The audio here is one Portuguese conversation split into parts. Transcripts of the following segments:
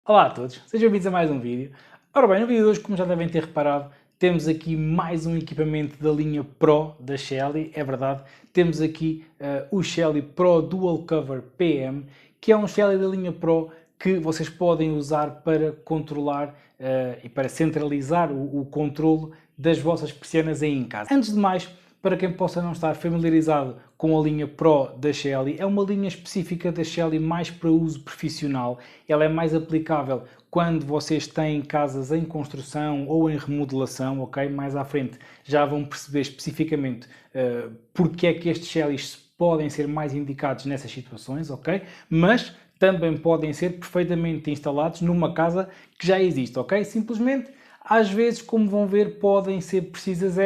Olá a todos, sejam bem-vindos a mais um vídeo. Ora bem, no vídeo de hoje, como já devem ter reparado, temos aqui mais um equipamento da linha Pro da Shelly, é verdade. Temos aqui o Shelly Pro Dual Cover PM, que é um Shelly da linha Pro que vocês podem usar para controlar e para centralizar o controlo das vossas persianas aí em casa. Antes de mais, para quem possa não estar familiarizado com a linha Pro da Shelly, é uma linha específica da Shelly mais para uso profissional. Ela é mais aplicável quando vocês têm casas em construção ou em remodelação, ok? Mais à frente já vão perceber especificamente porque é que estes Shellys podem ser mais indicados nessas situações, ok? Mas também podem ser perfeitamente instalados numa casa que já existe, ok? Simplesmente, às vezes, como vão ver, podem ser precisas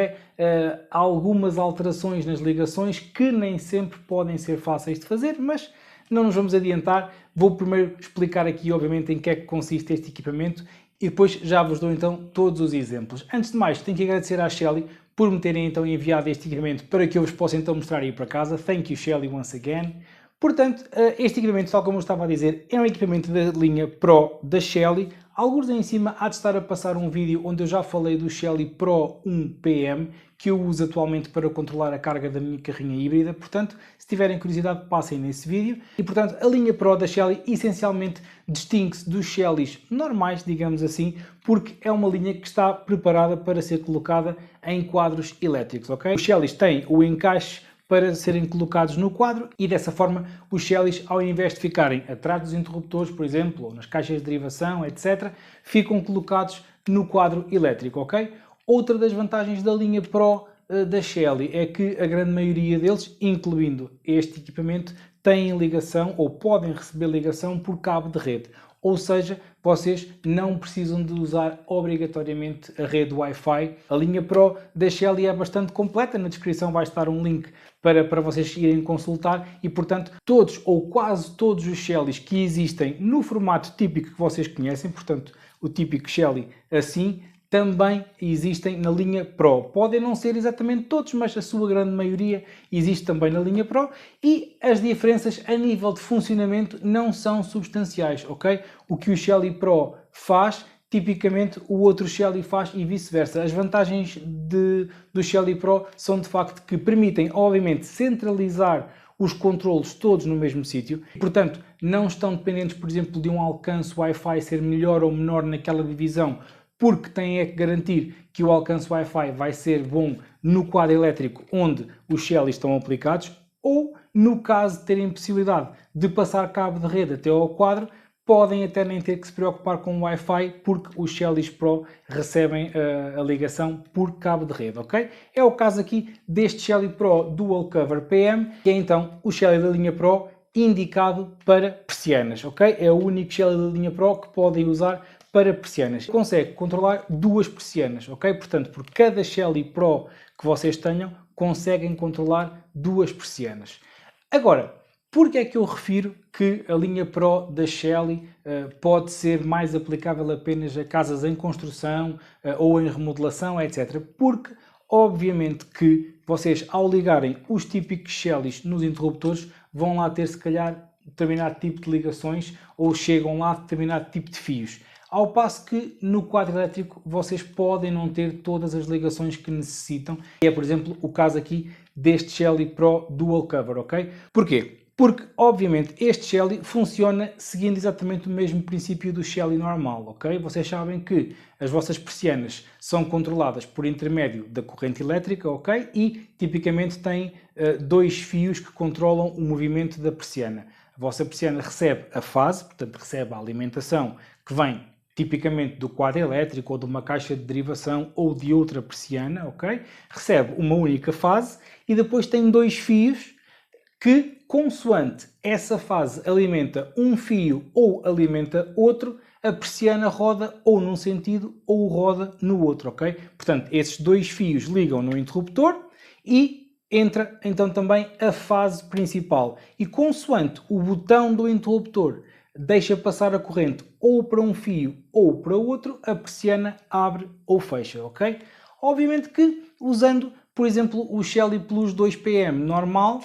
algumas alterações nas ligações que nem sempre podem ser fáceis de fazer, mas não nos vamos adiantar. Vou primeiro explicar aqui, obviamente, em que é que consiste este equipamento e depois já vos dou então todos os exemplos. Antes de mais, tenho que agradecer à Shelly por me terem então enviado este equipamento para que eu vos possa então mostrar aí para casa. Thank you, Shelly, once again. Portanto, este equipamento, tal como eu estava a dizer, é um equipamento da linha Pro da Shelly. Alguns aí em cima há de estar a passar um vídeo onde eu já falei do Shelly Pro 1 PM, que eu uso atualmente para controlar a carga da minha carrinha híbrida. Portanto, se tiverem curiosidade, passem nesse vídeo. E, portanto, a linha Pro da Shelly essencialmente distingue-se dos Shellys normais, digamos assim, porque é uma linha que está preparada para ser colocada em quadros elétricos, ok? Os Shellys têm o encaixe para serem colocados no quadro e dessa forma os Shellys, ao invés de ficarem atrás dos interruptores, por exemplo, ou nas caixas de derivação, etc., ficam colocados no quadro elétrico, ok? Outra das vantagens da linha Pro da Shelly é que a grande maioria deles, incluindo este equipamento, têm ligação ou podem receber ligação por cabo de rede. Ou seja, vocês não precisam de usar obrigatoriamente a rede Wi-Fi. A linha Pro da Shelly é bastante completa, na descrição vai estar um link para vocês irem consultar e, portanto, todos ou quase todos os Shellys que existem no formato típico que vocês conhecem, portanto, o típico Shelly assim, também existem na linha Pro. Podem não ser exatamente todos, mas a sua grande maioria existe também na linha Pro e as diferenças a nível de funcionamento não são substanciais, ok? O que o Shelly Pro faz, tipicamente o outro Shelly faz e vice-versa. As vantagens do Shelly Pro são de facto que permitem, obviamente, centralizar os controlos todos no mesmo sítio, portanto, não estão dependentes, por exemplo, de um alcance Wi-Fi ser melhor ou menor naquela divisão, porque têm que garantir que o alcance Wi-Fi vai ser bom no quadro elétrico onde os Shellys estão aplicados, ou no caso de terem possibilidade de passar cabo de rede até ao quadro, podem até nem ter que se preocupar com o Wi-Fi, porque os Shellys Pro recebem a ligação por cabo de rede, ok? É o caso aqui deste Shelly Pro Dual Cover PM, que é então o Shelly da linha Pro indicado para persianas, ok? É o único Shelly da linha Pro que podem usar para persianas. Consegue controlar duas persianas, ok? Portanto, por cada Shelly Pro que vocês tenham, conseguem controlar duas persianas. Agora, porque é que eu refiro que a linha Pro da Shelly pode ser mais aplicável apenas a casas em construção ou em remodelação, etc. Porque, obviamente, que vocês, ao ligarem os típicos Shellys nos interruptores, vão lá ter, se calhar, determinado tipo de ligações ou chegam lá a determinado tipo de fios. Ao passo que no quadro elétrico vocês podem não ter todas as ligações que necessitam. É, por exemplo, o caso aqui deste Shelly Pro Dual Cover, ok? Porquê? Porque, obviamente, este Shelly funciona seguindo exatamente o mesmo princípio do Shelly normal, ok? Vocês sabem que as vossas persianas são controladas por intermédio da corrente elétrica, ok? E, tipicamente, têm dois fios que controlam o movimento da persiana. A vossa persiana recebe a fase, portanto, recebe a alimentação que vem tipicamente do quadro elétrico ou de uma caixa de derivação ou de outra persiana, ok? Recebe uma única fase e depois tem dois fios que, consoante essa fase alimenta um fio ou alimenta outro, a persiana roda ou num sentido ou roda no outro, ok? Portanto, esses dois fios ligam no interruptor e entra então também a fase principal. E consoante o botão do interruptor deixa passar a corrente ou para um fio ou para outro, a persiana abre ou fecha, ok? Obviamente que usando, por exemplo, o Shelly Plus 2PM normal,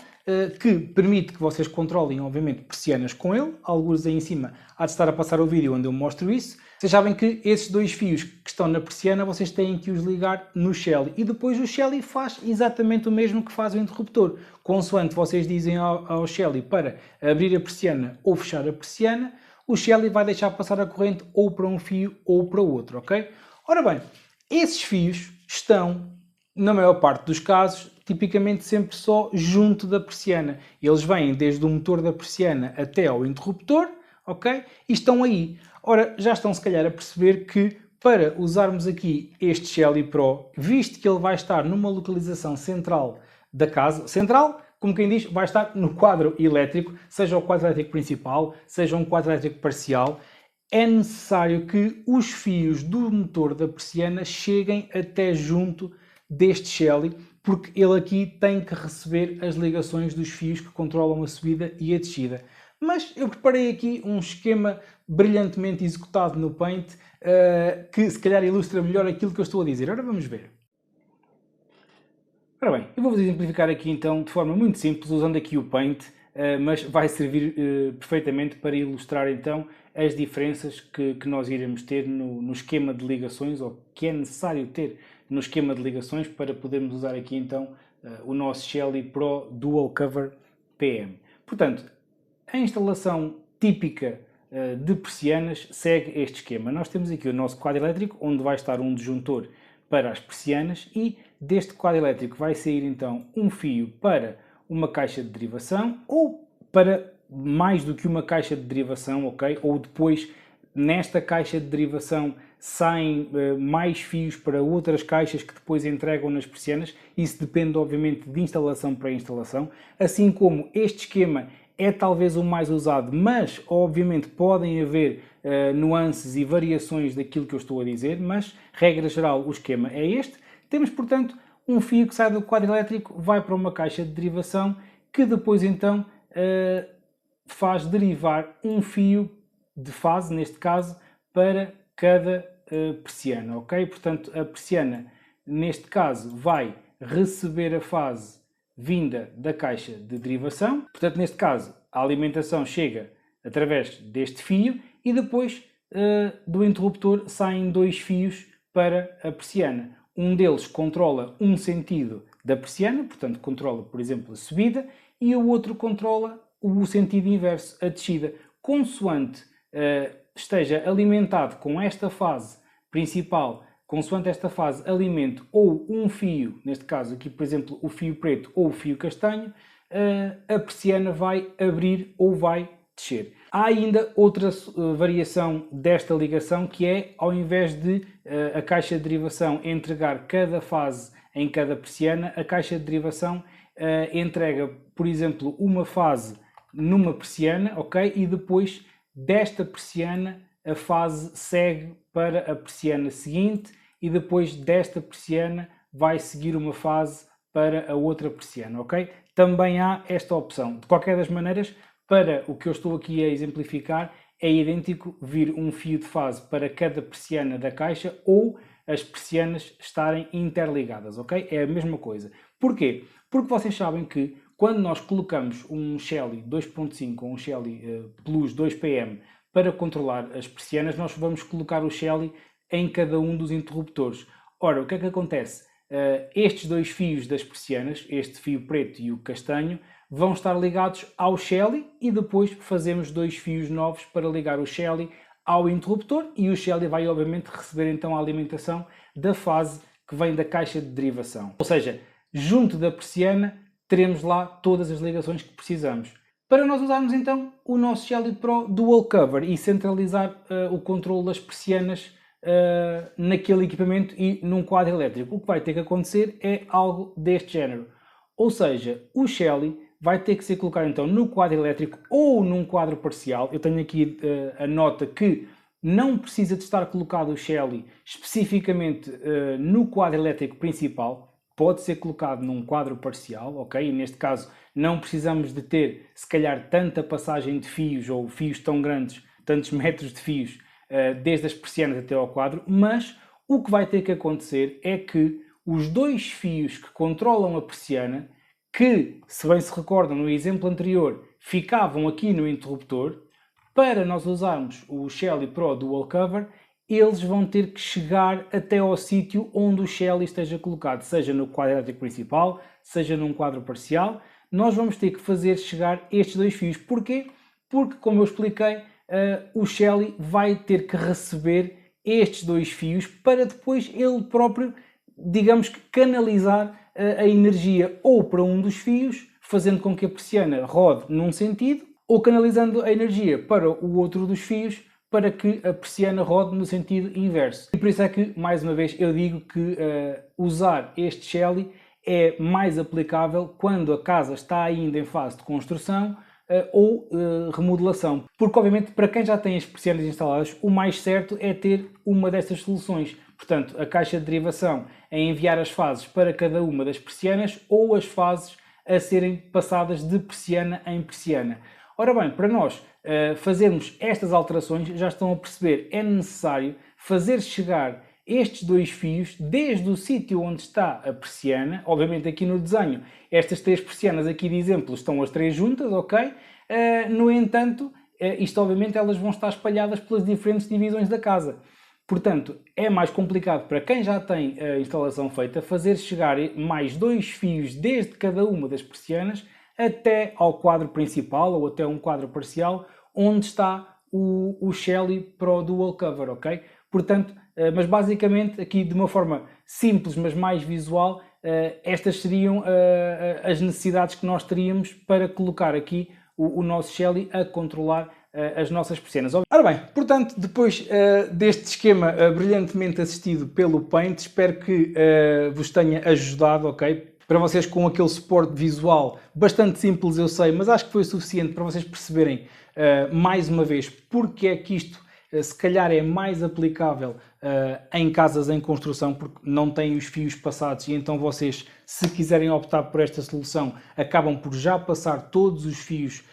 que permite que vocês controlem, obviamente, persianas com ele. Alguns aí em cima há de estar a passar o vídeo onde eu mostro isso. Vocês sabem que esses dois fios que estão na persiana, vocês têm que os ligar no Shelly. E depois o Shelly faz exatamente o mesmo que faz o interruptor. Consoante vocês dizem ao Shelly para abrir a persiana ou fechar a persiana, o Shelly vai deixar passar a corrente ou para um fio ou para o outro, ok? Ora bem, esses fios estão, na maior parte dos casos, tipicamente sempre só junto da persiana. Eles vêm desde o motor da persiana até ao interruptor, ok? E estão aí. Ora, já estão se calhar a perceber que para usarmos aqui este Shelly Pro, visto que ele vai estar numa localização central da casa, central, como quem diz, vai estar no quadro elétrico, seja o quadro elétrico principal, seja um quadro elétrico parcial, é necessário que os fios do motor da persiana cheguem até junto deste Shelly, porque ele aqui tem que receber as ligações dos fios que controlam a subida e a descida. Mas eu preparei aqui um esquema brilhantemente executado no Paint, que se calhar ilustra melhor aquilo que eu estou a dizer. Ora, vamos ver. Ora bem, eu vou-vos exemplificar aqui então de forma muito simples, usando aqui o Paint, mas vai servir perfeitamente para ilustrar então as diferenças que nós iremos ter no esquema de ligações, ou que é necessário ter no esquema de ligações para podermos usar aqui então o nosso Shelly Pro Dual Cover PM. Portanto, a instalação típica de persianas segue este esquema. Nós temos aqui o nosso quadro elétrico, onde vai estar um disjuntor para as persianas, e deste quadro elétrico vai sair então um fio para uma caixa de derivação, ou para mais do que uma caixa de derivação, ok? Ou depois, nesta caixa de derivação, saem mais fios para outras caixas que depois entregam nas persianas. Isso depende, obviamente, de instalação para instalação. Assim como este esquema é talvez o mais usado, mas, obviamente, podem haver nuances e variações daquilo que eu estou a dizer, mas, regra geral, o esquema é este. Temos, portanto, um fio que sai do quadro elétrico, vai para uma caixa de derivação, que depois, então, faz derivar um fio de fase, neste caso, para cada persiana, ok? Portanto, a persiana, neste caso, vai receber a fase vinda da caixa de derivação. Portanto, neste caso, a alimentação chega através deste fio e depois do interruptor saem dois fios para a persiana. Um deles controla um sentido da persiana, portanto, controla, por exemplo, a subida, e o outro controla o sentido inverso, a descida. Consoante esteja alimentado com esta fase principal, consoante esta fase alimente ou um fio, neste caso aqui, por exemplo, o fio preto ou o fio castanho, a persiana vai abrir ou vai descer. Há ainda outra variação desta ligação, que é, ao invés de a caixa de derivação entregar cada fase em cada persiana, a caixa de derivação entrega, por exemplo, uma fase numa persiana, ok? E depois desta persiana a fase segue para a persiana seguinte, e depois desta persiana vai seguir uma fase para a outra persiana, ok? Também há esta opção. De qualquer das maneiras, para o que eu estou aqui a exemplificar, é idêntico vir um fio de fase para cada persiana da caixa, ou as persianas estarem interligadas, ok? É a mesma coisa. Porquê? Porque vocês sabem que quando nós colocamos um Shelly 2.5 ou um Shelly Plus 2PM para controlar as persianas, nós vamos colocar o Shelly em cada um dos interruptores. Ora, o que é que acontece? Estes dois fios das persianas, este fio preto e o castanho, vão estar ligados ao Shelly, e depois fazemos dois fios novos para ligar o Shelly ao interruptor, e o Shelly vai obviamente receber então a alimentação da fase que vem da caixa de derivação. Ou seja, junto da persiana teremos lá todas as ligações que precisamos. Para nós usarmos então o nosso Shelly Pro Dual Cover e centralizar o controle das persianas naquele equipamento e num quadro elétrico, o que vai ter que acontecer é algo deste género. Ou seja, o Shelly vai ter que ser colocado então no quadro elétrico ou num quadro parcial. Eu tenho aqui a nota que não precisa de estar colocado o Shelly especificamente no quadro elétrico principal, pode ser colocado num quadro parcial, ok? E neste caso não precisamos de ter, se calhar, tanta passagem de fios ou fios tão grandes, tantos metros de fios, desde as persianas até ao quadro, mas o que vai ter que acontecer é que os dois fios que controlam a persiana que, se bem se recordam no exemplo anterior, ficavam aqui no interruptor. Para nós usarmos o Shelly Pro Dual Cover, eles vão ter que chegar até ao sítio onde o Shelly esteja colocado, seja no quadro elétrico principal, seja num quadro parcial. Nós vamos ter que fazer chegar estes dois fios. Porquê? Porque, como eu expliquei, o Shelly vai ter que receber estes dois fios para depois ele próprio, digamos que, canalizar a energia ou para um dos fios, fazendo com que a persiana rode num sentido, ou canalizando a energia para o outro dos fios, para que a persiana rode no sentido inverso. E por isso é que, mais uma vez, eu digo que usar este Shelly é mais aplicável quando a casa está ainda em fase de construção ou remodelação. Porque, obviamente, para quem já tem as persianas instaladas, o mais certo é ter uma destas soluções. Portanto, a caixa de derivação é enviar as fases para cada uma das persianas ou as fases a serem passadas de persiana em persiana. Ora bem, para nós fazermos estas alterações, já estão a perceber, é necessário fazer chegar estes dois fios desde o sítio onde está a persiana. Obviamente aqui no desenho, estas três persianas aqui de exemplo estão as três juntas, ok? No entanto, isto obviamente elas vão estar espalhadas pelas diferentes divisões da casa. Portanto, é mais complicado para quem já tem a instalação feita fazer chegar mais dois fios desde cada uma das persianas até ao quadro principal ou até um quadro parcial onde está o Shelly Pro Dual Cover, ok? Portanto, mas basicamente aqui de uma forma simples, mas mais visual, estas seriam as necessidades que nós teríamos para colocar aqui o nosso Shelly a controlar as nossas persianas. Ora bem, portanto, depois deste esquema brilhantemente assistido pelo Paint, espero que vos tenha ajudado, ok? Para vocês com aquele suporte visual bastante simples, eu sei, mas acho que foi suficiente para vocês perceberem mais uma vez porque é que isto se calhar é mais aplicável em casas em construção, porque não têm os fios passados e então vocês, se quiserem optar por esta solução, acabam por já passar todos os fios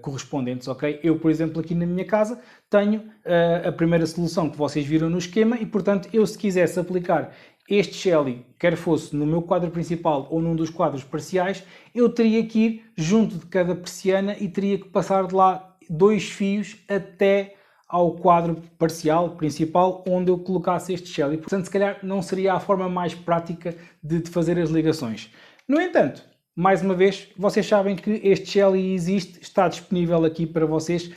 correspondentes, ok? Eu, por exemplo, aqui na minha casa tenho a primeira solução que vocês viram no esquema e, portanto, eu se quisesse aplicar este Shelly, quer fosse no meu quadro principal ou num dos quadros parciais, eu teria que ir junto de cada persiana e teria que passar de lá dois fios até ao quadro parcial, principal, onde eu colocasse este Shelly. Portanto, se calhar não seria a forma mais prática de fazer as ligações. No entanto, mais uma vez, vocês sabem que este Shelly existe, está disponível aqui para vocês,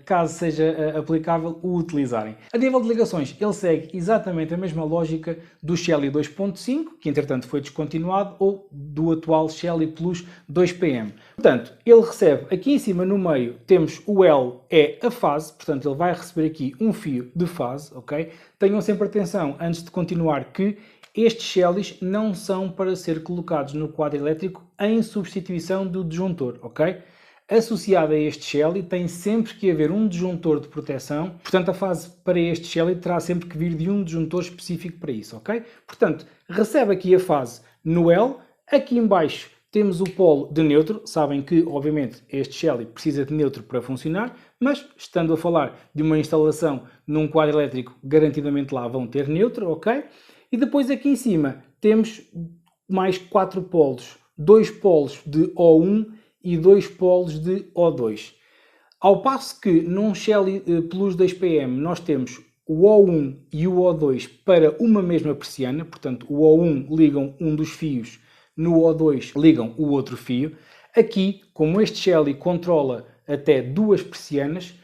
caso seja aplicável o utilizarem. A nível de ligações, ele segue exatamente a mesma lógica do Shelly 2.5, que entretanto foi descontinuado, ou do atual Shelly Plus 2PM. Portanto, ele recebe aqui em cima no meio, temos o L, é a fase, portanto ele vai receber aqui um fio de fase, ok? Tenham sempre atenção, antes de continuar, que estes Shellys não são para ser colocados no quadro elétrico em substituição do disjuntor, ok? Associado a este Shelly tem sempre que haver um disjuntor de proteção, portanto a fase para este Shelly terá sempre que vir de um disjuntor específico para isso, ok? Portanto, recebe aqui a fase no L, aqui em baixo temos o polo de neutro, sabem que obviamente este Shelly precisa de neutro para funcionar, mas estando a falar de uma instalação num quadro elétrico, garantidamente lá vão ter neutro, ok? E depois aqui em cima temos mais 4 polos, 2 polos de O1 e 2 polos de O2. Ao passo que num Shelly Plus 2PM nós temos o O1 e o O2 para uma mesma persiana, portanto o O1 ligam um dos fios, no O2 ligam o outro fio. Aqui, como este Shelly controla até duas persianas,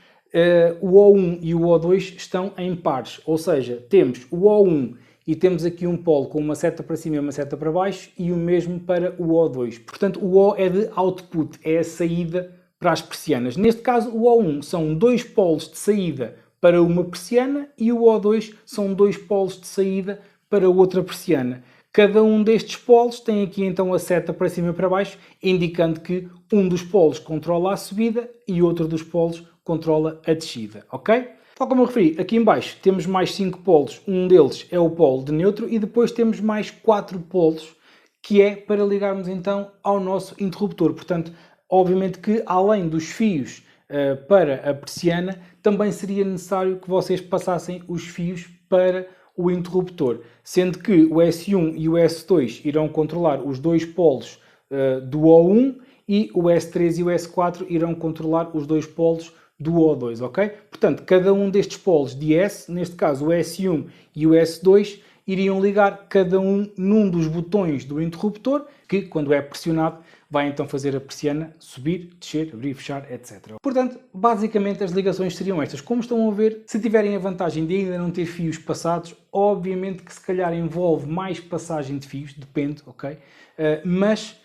o O1 e o O2 estão em pares, ou seja, temos o O1 e temos aqui um polo com uma seta para cima e uma seta para baixo e o mesmo para o O2. Portanto, o O é de output, é a saída para as persianas. Neste caso, o O1 são 2 polos de saída para uma persiana e o O2 são 2 polos de saída para outra persiana. Cada um destes polos tem aqui então a seta para cima e para baixo, indicando que um dos polos controla a subida e outro dos polos controla a descida, ok? Tal como eu referi, aqui em baixo temos mais 5 polos, um deles é o polo de neutro e depois temos mais 4 polos, que é para ligarmos então ao nosso interruptor. Portanto, obviamente que além dos fios para a persiana, também seria necessário que vocês passassem os fios para o interruptor, sendo que o S1 e o S2 irão controlar os dois polos do O1 e o S3 e o S4 irão controlar os dois polos do O2, ok? Portanto, cada um destes polos de S, neste caso o S1 e o S2, iriam ligar cada um num dos botões do interruptor, que quando é pressionado vai então fazer a persiana subir, descer, abrir, fechar, etc. Portanto, basicamente as ligações seriam estas. Como estão a ver, se tiverem a vantagem de ainda não ter fios passados, obviamente que se calhar envolve mais passagem de fios, depende, ok? Mas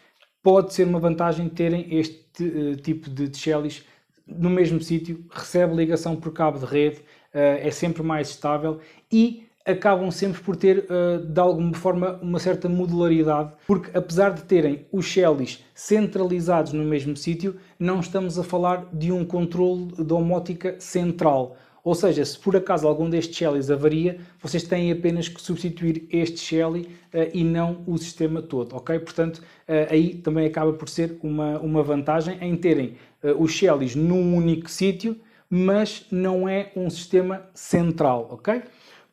pode ser uma vantagem terem este tipo de Shellies no mesmo sítio, recebe ligação por cabo de rede, é sempre mais estável e acabam sempre por ter, de alguma forma, uma certa modularidade, porque apesar de terem os Shellies centralizados no mesmo sítio, não estamos a falar de um controle de domótica central. Ou seja, se por acaso algum destes Shellies avaria, vocês têm apenas que substituir este Shelly e não o sistema todo, ok? Portanto, aí também acaba por ser uma vantagem em terem os Shellies num único sítio, mas não é um sistema central, ok?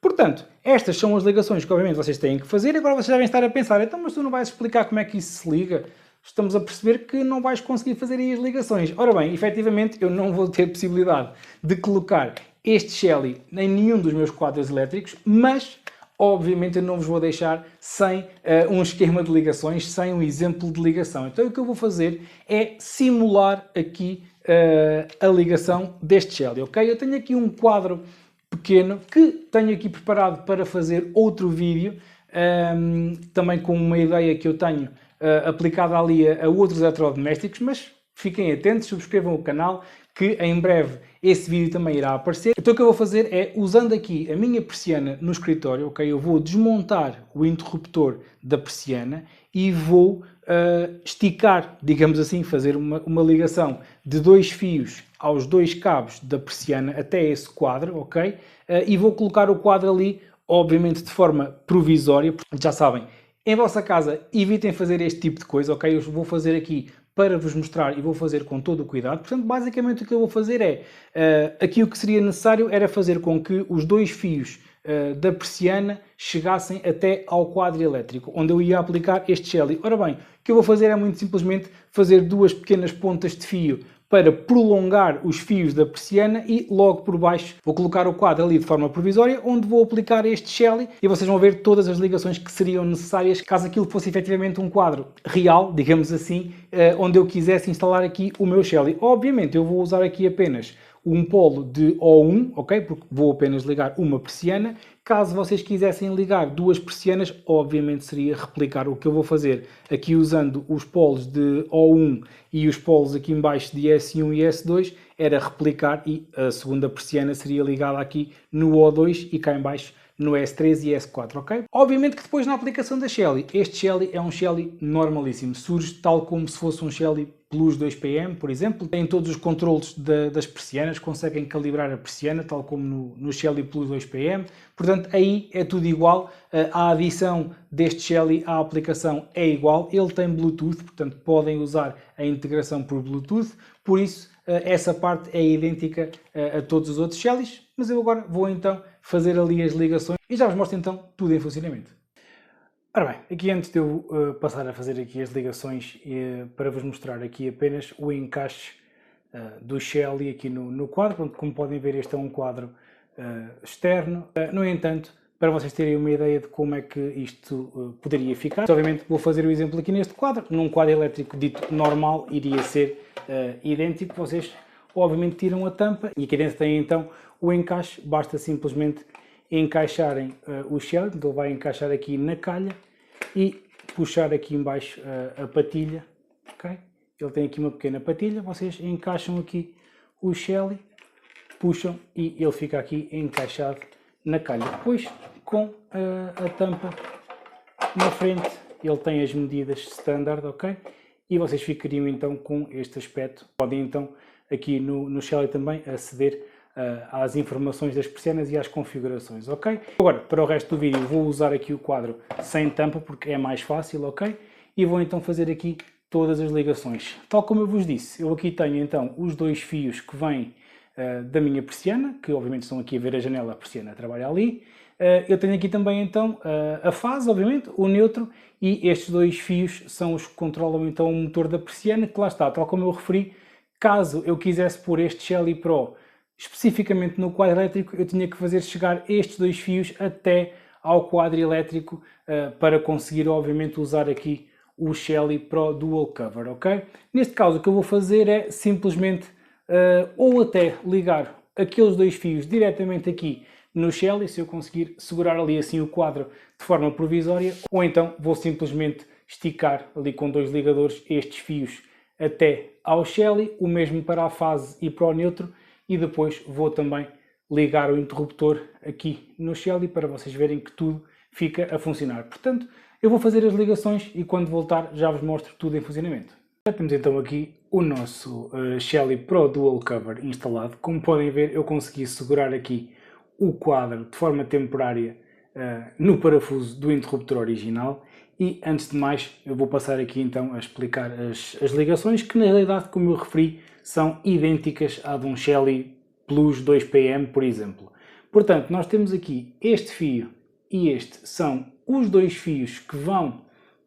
Portanto, estas são as ligações que obviamente vocês têm que fazer. Agora vocês devem estar a pensar, então mas tu não vais explicar como é que isso se liga? Estamos a perceber que não vais conseguir fazer aí as ligações. Ora bem, efetivamente eu não vou ter possibilidade de colocar este Shelly em nenhum dos meus quadros elétricos, mas obviamente eu não vos vou deixar sem um esquema de ligações, sem um exemplo de ligação. Então o que eu vou fazer é simular aqui a ligação deste Shelly, ok? Eu tenho aqui um quadro pequeno que tenho aqui preparado para fazer outro vídeo, também com uma ideia que eu tenho aplicada ali a outros eletrodomésticos, mas fiquem atentos, subscrevam o canal, que em breve esse vídeo também irá aparecer. Então o que eu vou fazer é, usando aqui a minha persiana no escritório, ok, eu vou desmontar o interruptor da persiana e vou esticar, digamos assim, fazer uma ligação de dois fios aos dois cabos da persiana até esse quadro, ok? E vou colocar o quadro ali, obviamente de forma provisória, porque já sabem, em vossa casa evitem fazer este tipo de coisa, ok? Eu vou fazer aqui para vos mostrar e vou fazer com todo o cuidado. Portanto, basicamente o que eu vou fazer é, aqui o que seria necessário era fazer com que os dois fios da persiana chegassem até ao quadro elétrico, onde eu ia aplicar este Shelly. Ora bem, o que eu vou fazer é muito simplesmente fazer duas pequenas pontas de fio para prolongar os fios da persiana e logo por baixo vou colocar o quadro ali de forma provisória, onde vou aplicar este Shelly e vocês vão ver todas as ligações que seriam necessárias caso aquilo fosse efetivamente um quadro real, digamos assim, onde eu quisesse instalar aqui o meu Shelly. Obviamente eu vou usar aqui apenas um polo de O1, ok? Porque vou apenas ligar uma persiana. Caso vocês quisessem ligar duas persianas, obviamente seria replicar o que eu vou fazer aqui usando os polos de O1 e os polos aqui em baixo de S1 e S2, era replicar e a segunda persiana seria ligada aqui no O2 e cá em baixo no S3 e S4, ok? Obviamente que depois na aplicação da Shelly, este Shelly é um Shelly normalíssimo, surge tal como se fosse um Shelly Plus 2PM, por exemplo, tem todos os controles das persianas, conseguem calibrar a persiana, tal como no Shelly Plus 2PM, portanto aí é tudo igual, a adição deste Shelly à aplicação é igual, ele tem Bluetooth, portanto podem usar a integração por Bluetooth, por isso essa parte é idêntica a todos os outros Shellys, mas eu agora vou então fazer ali as ligações e já vos mostro então tudo em funcionamento. Ora bem, aqui antes de eu passar a fazer aqui as ligações para vos mostrar aqui apenas o encaixe do Shelly aqui no quadro, como podem ver este é um quadro externo, no entanto, para vocês terem uma ideia de como é que isto poderia ficar, obviamente vou fazer o exemplo aqui neste quadro, num quadro elétrico dito normal iria ser idêntico, vocês obviamente tiram a tampa e aqui dentro tem então o encaixe, basta simplesmente encaixarem o Shelly, então ele vai encaixar aqui na calha e puxar aqui em baixo a patilha, ok? Ele tem aqui uma pequena patilha, vocês encaixam aqui o Shelly, puxam e ele fica aqui encaixado na calha. Depois com a tampa na frente, ele tem as medidas standard, ok? E vocês ficariam então com este aspecto. Podem então aqui no Shelly também aceder às informações das persianas e às configurações, ok? Agora, para o resto do vídeo, vou usar aqui o quadro sem tampa, porque é mais fácil, ok? E vou então fazer aqui todas as ligações. Tal como eu vos disse, eu aqui tenho então os dois fios que vêm da minha persiana, que obviamente estão aqui a ver a janela, a persiana trabalha ali. eu tenho aqui também então a fase, obviamente, o neutro, e estes dois fios são os que controlam então o motor da persiana, que lá está, tal como eu referi. Caso eu quisesse pôr este Shelly Pro especificamente no quadro elétrico, eu tinha que fazer chegar estes dois fios até ao quadro elétrico para conseguir, obviamente, usar aqui o Shelly Pro Dual Cover, ok? Neste caso, o que eu vou fazer é simplesmente ou até ligar aqueles dois fios diretamente aqui no Shelly, se eu conseguir segurar ali assim o quadro de forma provisória, ou então vou simplesmente esticar ali com dois ligadores estes fios até ao Shelly, o mesmo para a fase e para o neutro, e depois vou também ligar o interruptor aqui no Shelly para vocês verem que tudo fica a funcionar. Portanto, eu vou fazer as ligações e quando voltar já vos mostro tudo em funcionamento. Já temos então aqui o nosso Shelly Pro Dual Cover instalado. Como podem ver, eu consegui segurar aqui o quadro de forma temporária no parafuso do interruptor original. E antes de mais, eu vou passar aqui então a explicar as ligações, que na realidade, como eu referi, são idênticas à de um Shelly Plus 2PM, por exemplo. Portanto, nós temos aqui este fio e este são os dois fios que vão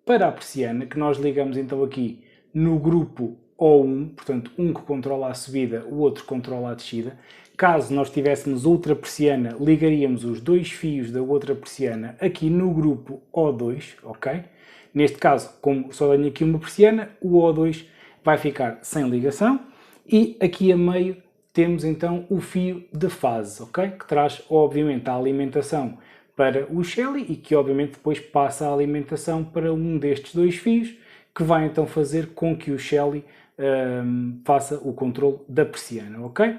para a persiana, que nós ligamos então aqui no grupo O1, portanto, um que controla a subida, o outro controla a descida. Caso nós tivéssemos outra persiana, ligaríamos os dois fios da outra persiana aqui no grupo O2, ok? Neste caso, como só tenho aqui uma persiana, o O2 vai ficar sem ligação. E aqui a meio temos então o fio de fase, ok? Que traz obviamente a alimentação para o Shelly e que obviamente depois passa a alimentação para um destes dois fios, que vai então fazer com que o Shelly faça o controle da persiana, ok?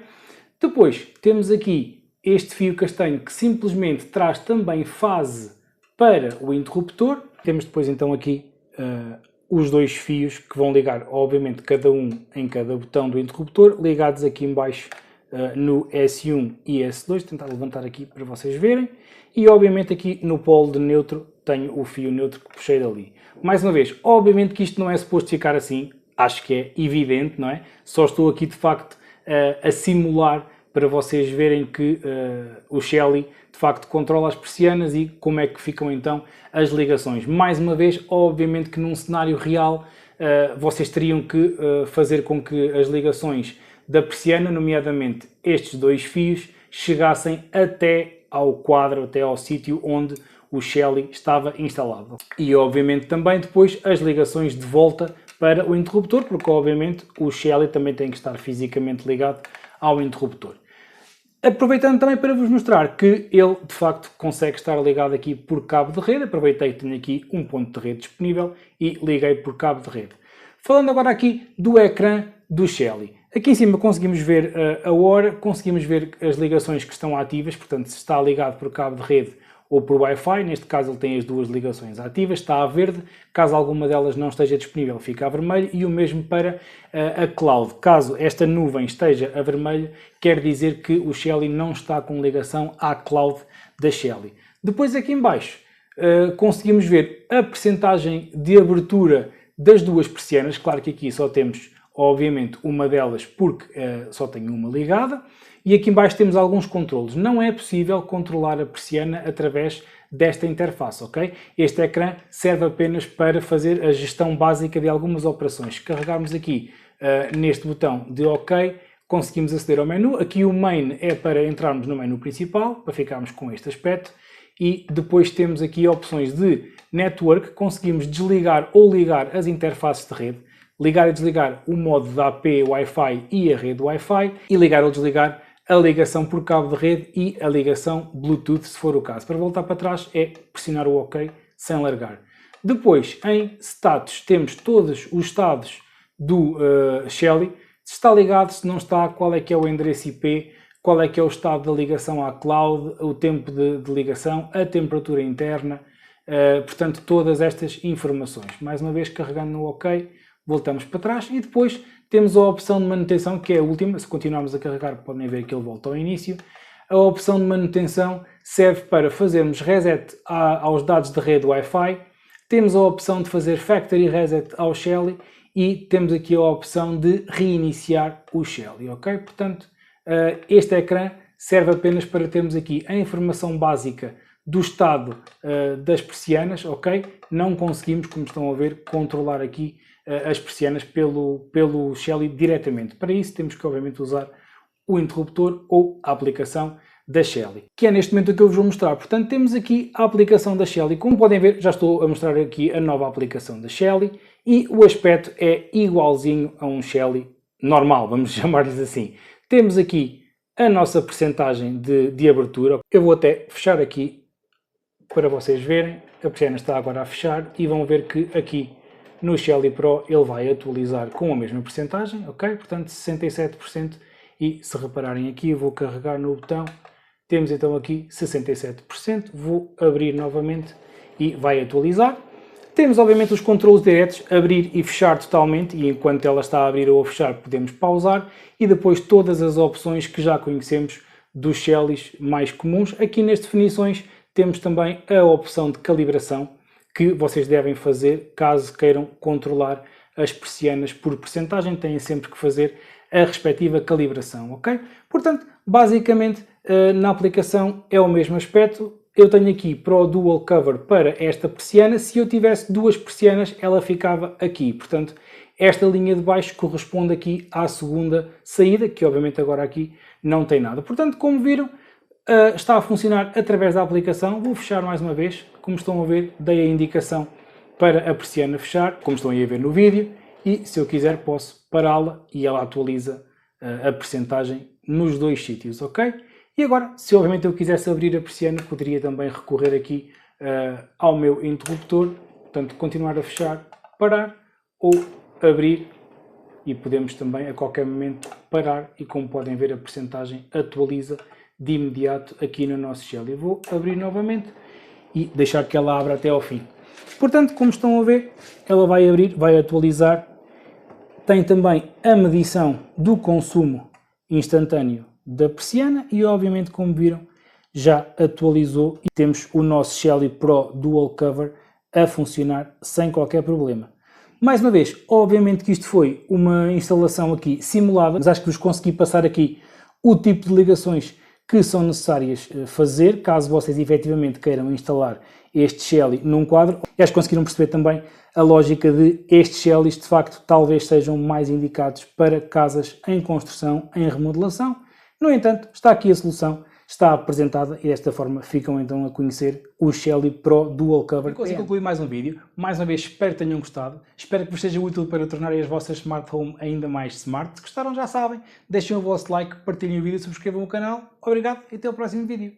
Depois temos aqui este fio castanho que simplesmente traz também fase para o interruptor. Temos depois então aqui os dois fios que vão ligar, obviamente, cada um em cada botão do interruptor, ligados aqui em baixo no S1 e S2. Vou tentar levantar aqui para vocês verem. E obviamente aqui no polo de neutro tenho o fio neutro que puxei dali. Mais uma vez, obviamente que isto não é suposto ficar assim, acho que é evidente, não é? Só estou aqui de facto a simular para vocês verem que o Shelly de facto controla as persianas e como é que ficam então as ligações. Mais uma vez, obviamente que num cenário real vocês teriam que fazer com que as ligações da persiana, nomeadamente estes dois fios, chegassem até ao quadro, até ao sítio onde o Shelly estava instalado. E obviamente também depois as ligações de volta para o interruptor, porque obviamente o Shelly também tem que estar fisicamente ligado ao interruptor. Aproveitando também para vos mostrar que ele de facto consegue estar ligado aqui por cabo de rede, aproveitei que tenho aqui um ponto de rede disponível e liguei por cabo de rede. Falando agora aqui do ecrã do Shelly. Aqui em cima conseguimos ver a hora, conseguimos ver as ligações que estão ativas, portanto se está ligado por cabo de rede ou por Wi-Fi, neste caso ele tem as duas ligações ativas, está a verde, caso alguma delas não esteja disponível fica a vermelho, e o mesmo para a cloud. Caso esta nuvem esteja a vermelho, quer dizer que o Shelly não está com ligação à cloud da Shelly. Depois aqui em baixo conseguimos ver a percentagem de abertura das duas persianas, claro que aqui só temos obviamente uma delas porque só tenho uma ligada, e aqui em baixo temos alguns controlos. Não é possível controlar a persiana através desta interface, ok? Este ecrã serve apenas para fazer a gestão básica de algumas operações. Se carregarmos aqui neste botão de OK, conseguimos aceder ao menu. Aqui o Main é para entrarmos no menu principal, para ficarmos com este aspecto, e depois temos aqui opções de Network, conseguimos desligar ou ligar as interfaces de rede, ligar e desligar o modo da AP Wi-Fi e a rede Wi-Fi, e ligar ou desligar a ligação por cabo de rede e a ligação Bluetooth, se for o caso. Para voltar para trás é pressionar o OK sem largar. Depois, em status, temos todos os estados do Shelly. Se está ligado, se não está, qual é que é o endereço IP, qual é que é o estado da ligação à cloud, o tempo de ligação, a temperatura interna, portanto, todas estas informações. Mais uma vez, carregando no OK, voltamos para trás e depois temos a opção de manutenção, que é a última. Se continuarmos a carregar, podem ver que ele volta ao início. A opção de manutenção serve para fazermos reset aos dados de rede Wi-Fi. Temos a opção de fazer factory reset ao Shelly e temos aqui a opção de reiniciar o Shelly, ok? Portanto, este ecrã serve apenas para termos aqui a informação básica do estado das persianas, ok? Não conseguimos, como estão a ver, controlar aqui as persianas pelo Shelly diretamente. Para isso temos que obviamente usar o interruptor ou a aplicação da Shelly, que é neste momento o que eu vos vou mostrar. Portanto, temos aqui a aplicação da Shelly. Como podem ver, já estou a mostrar aqui a nova aplicação da Shelly e o aspecto é igualzinho a um Shelly normal, vamos chamar-lhes assim. Temos aqui a nossa percentagem de abertura. Eu vou até fechar aqui para vocês verem. A persiana está agora a fechar e vão ver que aqui no Shelly Pro ele vai atualizar com a mesma percentagem, ok? Portanto, 67%. E se repararem aqui, eu vou carregar no botão, temos então aqui 67%, vou abrir novamente e vai atualizar. Temos obviamente os controles diretos, abrir e fechar totalmente, e enquanto ela está a abrir ou a fechar podemos pausar, e depois todas as opções que já conhecemos dos Shellys mais comuns. Aqui nas definições temos também a opção de calibração, que vocês devem fazer caso queiram controlar as persianas por percentagem, têm sempre que fazer a respectiva calibração, ok? Portanto, basicamente, na aplicação é o mesmo aspecto. Eu tenho aqui Pro Dual Cover para esta persiana. Se eu tivesse duas persianas, ela ficava aqui. Portanto, esta linha de baixo corresponde aqui à segunda saída, que obviamente agora aqui não tem nada. Portanto, como viram, está a funcionar através da aplicação. Vou fechar mais uma vez. Como estão a ver, dei a indicação para a persiana fechar, como estão aí a ver no vídeo. E se eu quiser posso pará-la e ela atualiza a percentagem nos dois sítios, ok? E agora, se obviamente eu quisesse abrir a persiana, poderia também recorrer aqui ao meu interruptor, portanto continuar a fechar, parar ou abrir, e podemos também a qualquer momento parar, e como podem ver a percentagem atualiza de imediato aqui no nosso Shelly. Eu vou abrir novamente e deixar que ela abra até ao fim. Portanto, como estão a ver, ela vai abrir, vai atualizar. Tem também a medição do consumo instantâneo da persiana e, obviamente, como viram, já atualizou e temos o nosso Shelly Pro Dual Cover a funcionar sem qualquer problema. Mais uma vez, obviamente que isto foi uma instalação aqui simulada, mas acho que vos consegui passar aqui o tipo de ligações que são necessárias fazer, caso vocês efetivamente queiram instalar este Shelly num quadro. E acho que conseguiram perceber também a lógica de estes Shellys, de facto, talvez sejam mais indicados para casas em construção, em remodelação. No entanto, está aqui a solução, está apresentada e desta forma ficam então a conhecer o Shelly Pro Dual Cover. E consigo concluir mais um vídeo. Mais uma vez, espero que tenham gostado. Espero que vos seja útil para tornarem as vossas Smart Home ainda mais smart. Se gostaram, já sabem, deixem o vosso like, partilhem o vídeo, subscrevam o canal. Obrigado e até o próximo vídeo.